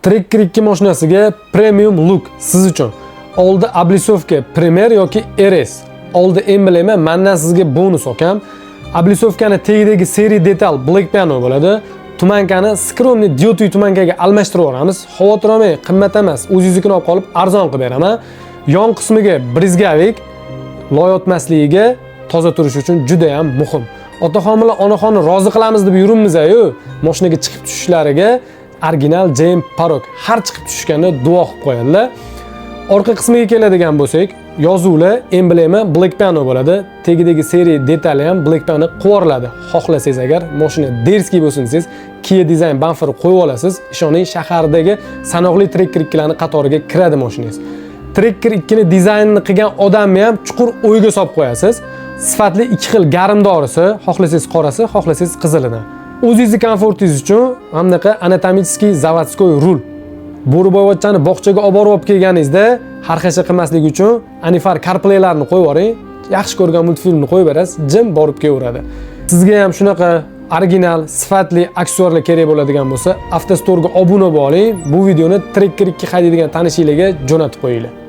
Tracker 2 mashinasiga premium look siz uchun. Oldi oblisovka Premier yoki RS. Oldi emblema mendan sizga bonus okam. Oblisovkani tagidagi seri detal black piano bo'ladi. Tumankani skromniy diodli tumankaga almashtirib yuboramiz. Xavotir olmang, qimmat emas. O'zingiznikini olib qolib arzon qilib beraman. Yon qismiga brizgavik loy o'tmasligiga toza turish uchun juda ham muhim. Otaxon bilan onaxonni rozi qilamiz deb yuribmiz-ku. Mashinaga chiqib tushishlariga original JM Parok har chiqib tushganda duo qilib qo'yadilar. Orqa qismiga keladigan bo'lsak, yozuvlar emblema black piano bo'ladi. Tagidagi seri detali ham black piano qo'riladi. Xohlasangiz agar mashina derskiy bo'lsin desangiz, Kia Design bumper qo'yib olasiz. Ishoning, shahardagi sanoqli Tracker 2 larning qatoriga kiradi mashinangiz. Tracker 2 ni dizaynini qilgan odamni ham chuqur o'yga solib qo'yasiz. Sifatli ikki xil garimdorisi, xohlasangiz qorasi, xohlasangiz qizilidan. O'zingizni komfortingiz uchun hamnaqa anatomический заводской rul. Bo'riboyvachchani bog'chaga olib borib kelganingizda harqasha qilmaslik uchun Anifar CarPlay'larni qo'yib yuboring. Yaxshi ko'rgan multfilmni qo'yib berasiz, jim borib kelaveradi. Sizga ham shunaqa original, sifatli aksessuarlar kerak bo'ladigan bo'lsa, Avtostorga obuna bo'ling. Bu videoni Tracker 2 haydaydigan tanishinglarga jo'natib qo'yinglar.